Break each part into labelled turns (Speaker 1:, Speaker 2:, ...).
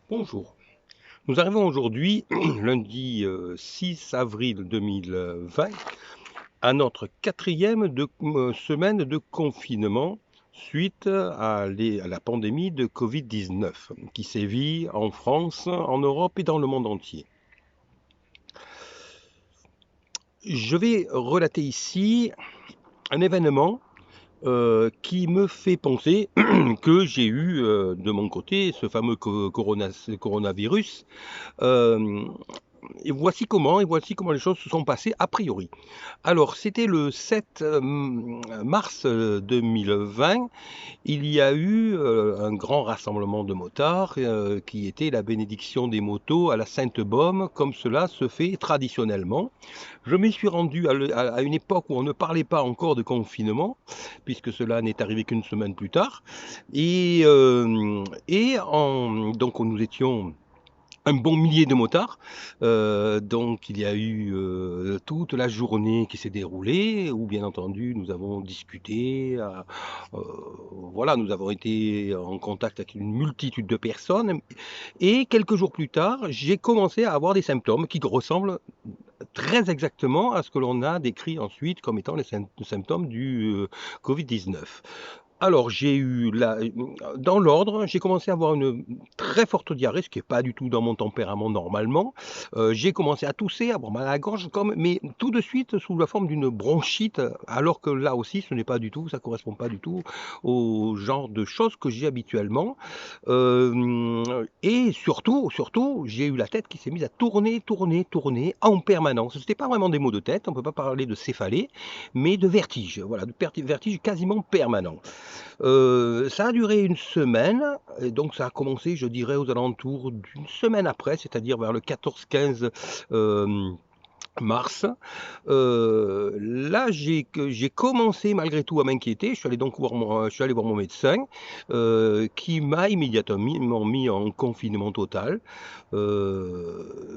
Speaker 1: Bonjour. Nous arrivons aujourd'hui, lundi 6 avril 2020, à notre quatrième semaine de confinement suite à la pandémie de Covid-19 qui sévit en France, en Europe et dans le monde entier. Je vais relater ici un événement qui me fait penser que j'ai eu de mon côté ce fameux coronavirus. Euh, et voici comment les choses se sont passées a priori. Alors, c'était le 7 mars 2020. Il y a eu un grand rassemblement de motards qui était la bénédiction des motos à la Sainte-Baume, comme cela se fait traditionnellement. Je m'y suis rendu à une époque où on ne parlait pas encore de confinement, puisque cela n'est arrivé qu'une semaine plus tard. Donc nous étions un bon millier de motards. Donc il y a eu toute la journée qui s'est déroulée, où bien entendu nous avons discuté, euh, voilà, nous avons été en contact avec une multitude de personnes. Et quelques jours plus tard, j'ai commencé à avoir des symptômes qui ressemblent très exactement à ce que l'on a décrit ensuite comme étant les symptômes du Covid-19. Alors, dans l'ordre, j'ai commencé à avoir une très forte diarrhée, ce qui n'est pas du tout dans mon tempérament normalement. J'ai commencé à tousser, à avoir mal à la gorge, mais tout de suite sous la forme d'une bronchite, alors que là aussi, ce n'est pas du tout, ça correspond pas du tout au genre de choses que j'ai habituellement. Et surtout, j'ai eu la tête qui s'est mise à tourner en permanence. Ce n'était pas vraiment des maux de tête, on ne peut pas parler de céphalée, mais de vertige, voilà, de vertige quasiment permanent. Ça a duré une semaine, et donc ça a commencé, je dirais, aux alentours d'une semaine après, c'est-à-dire vers le 14-15 mars. Là, j'ai commencé malgré tout à m'inquiéter. Je suis allé voir mon médecin qui m'a immédiatement mis en confinement total,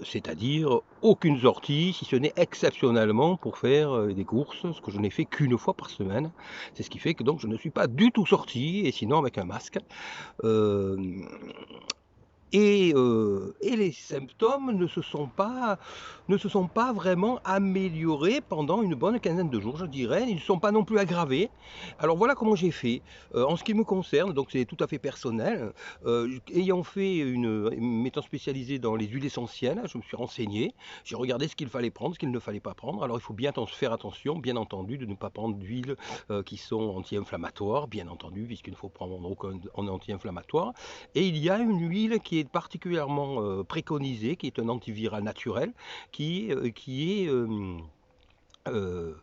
Speaker 1: c'est-à-dire aucune sortie, si ce n'est exceptionnellement pour faire des courses, ce que je n'ai fait qu'une fois par semaine. C'est ce qui fait que donc je ne suis pas du tout sorti, et sinon avec un masque. Euh, et les symptômes ne se sont pas vraiment améliorés pendant une bonne quinzaine de jours, je dirais. Ils ne sont pas non plus aggravés. Alors voilà comment j'ai fait. En ce qui me concerne, donc c'est tout à fait personnel, ayant fait m'étant spécialisé dans les huiles essentielles, je me suis renseigné, j'ai regardé ce qu'il fallait prendre, ce qu'il ne fallait pas prendre. Alors il faut bien faire attention, bien entendu, de ne pas prendre d'huiles qui sont anti-inflammatoires, bien entendu, puisqu'il ne faut prendre aucun anti-inflammatoire. Et il y a une huile qui est particulièrement préconisée, qui est un antiviral naturel, qui est euh,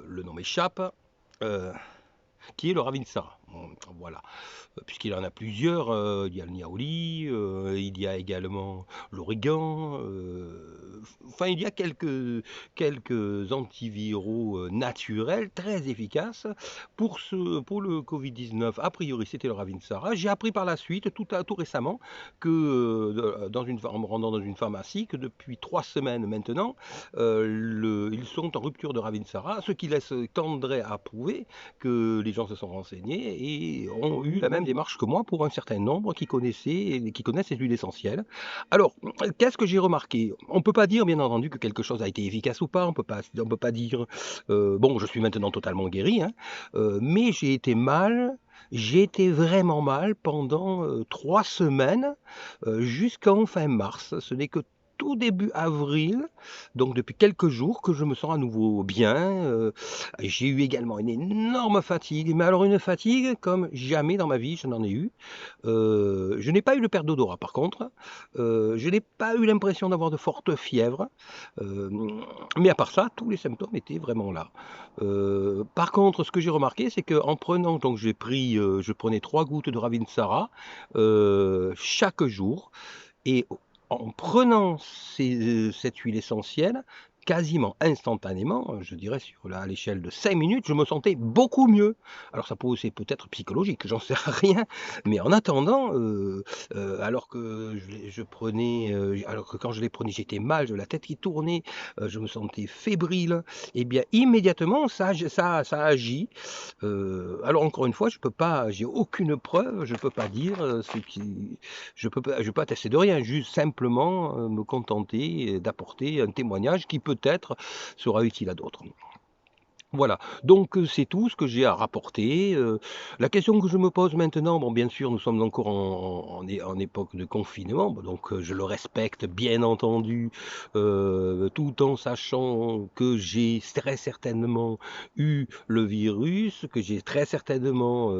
Speaker 1: le nom m'échappe, euh, qui est le Ravinsara. Voilà. Puisqu'il en a plusieurs, il y a le niaouli, il y a également l'origan, enfin il y a quelques antiviraux naturels très efficaces pour le Covid-19. A priori, c'était le Ravinsara. J'ai appris par la suite, tout récemment, en me rendant dans une pharmacie, que depuis 3 semaines maintenant, ils sont en rupture de Ravinsara, ce qui tendrait à prouver que les gens se sont renseignés et ont eu la même démarche que moi pour un certain nombre qui connaissent ces huiles essentielles. Alors, qu'est-ce que j'ai remarqué? On ne peut pas dire, bien entendu, que quelque chose a été efficace ou pas. On peut pas dire, bon, je suis maintenant totalement guéri, hein, mais j'ai été vraiment mal pendant 3 semaines, jusqu'en fin mars. Ce n'est que tout début avril, donc depuis quelques jours, que je me sens à nouveau bien. J'ai eu également une énorme fatigue, mais alors une fatigue comme jamais dans ma vie je n'en ai eu. Je n'ai pas eu de perte d'odorat par contre. Je n'ai pas eu l'impression d'avoir de fortes fièvres. Euh, mais à part ça, tous les symptômes étaient vraiment là. Par contre, ce que j'ai remarqué, c'est qu'en prenant, donc je prenais 3 gouttes de Ravinsara chaque jour, et en prenant cette huile essentielle, quasiment instantanément, je dirais à l'échelle de 5 minutes, je me sentais beaucoup mieux. Alors ça c'est peut-être psychologique, j'en sais rien, mais en attendant, alors que je prenais, alors que quand je les prenais, j'étais mal, j'avais la tête qui tournait, je me sentais fébrile, et bien immédiatement ça agit. Alors encore une fois, je peux pas, j'ai aucune preuve, je peux pas dire, ce qui je peux pas attester de rien, juste simplement, me contenter d'apporter un témoignage qui peut-être sera utile à d'autres. Voilà, donc c'est tout ce que j'ai à rapporter, la question que je me pose maintenant, bon bien sûr nous sommes encore en époque de confinement, bon donc je le respecte bien entendu, tout en sachant que j'ai très certainement eu le virus, que j'ai très certainement,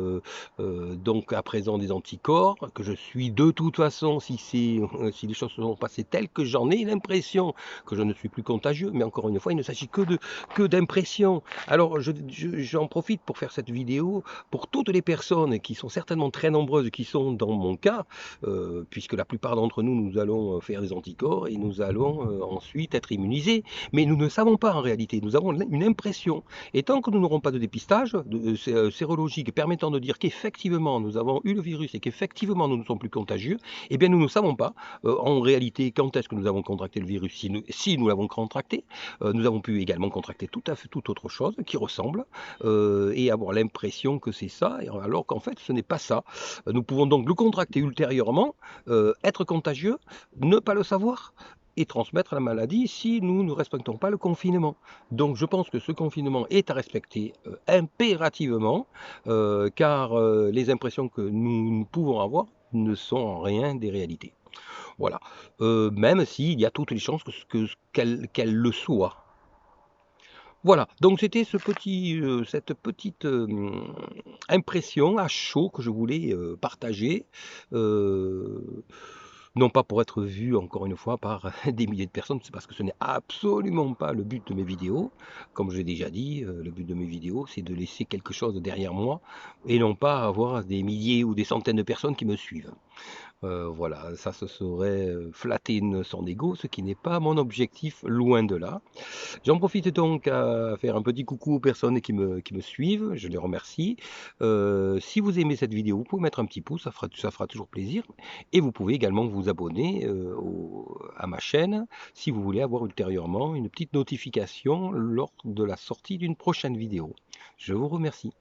Speaker 1: donc à présent des anticorps, que je suis de toute façon si les choses se sont passées telles que j'en ai l'impression que je ne suis plus contagieux, mais encore une fois il ne s'agit que d'impression. Alors, j'en profite pour faire cette vidéo pour toutes les personnes qui sont certainement très nombreuses, qui sont dans mon cas, puisque la plupart d'entre nous, nous allons faire des anticorps et nous allons ensuite être immunisés. Mais nous ne savons pas en réalité, nous avons une impression. Et tant que nous n'aurons pas de dépistage sérologique permettant de dire qu'effectivement nous avons eu le virus et qu'effectivement nous ne sommes plus contagieux, eh bien nous ne savons pas en réalité quand est-ce que nous avons contracté le virus, si nous l'avons contracté. Nous avons pu également contracter tout à fait toute autre chose qui ressemble et avoir l'impression que c'est ça, alors qu'en fait ce n'est pas ça. Nous pouvons donc le contracter ultérieurement, être contagieux, ne pas le savoir et transmettre la maladie si nous ne respectons pas le confinement. Donc je pense que ce confinement est à respecter impérativement, car les impressions que nous pouvons avoir ne sont en rien des réalités. Voilà, même s'il y a toutes les chances qu'elle le soit. Voilà, donc c'était cette petite impression à chaud que je voulais partager, euh, non pas pour être vu encore une fois par des milliers de personnes, c'est parce que ce n'est absolument pas le but de mes vidéos. Comme je l'ai déjà dit, le but de mes vidéos, c'est de laisser quelque chose derrière moi et non pas avoir des milliers ou des centaines de personnes qui me suivent. Voilà, ça se serait flatter son ego, ce qui n'est pas mon objectif, loin de là. J'en profite donc à faire un petit coucou aux personnes qui me suivent, je les remercie. Si vous aimez cette vidéo, vous pouvez mettre un petit pouce, ça fera toujours plaisir. Et vous pouvez également vous abonner à ma chaîne si vous voulez avoir ultérieurement une petite notification lors de la sortie d'une prochaine vidéo. Je vous remercie.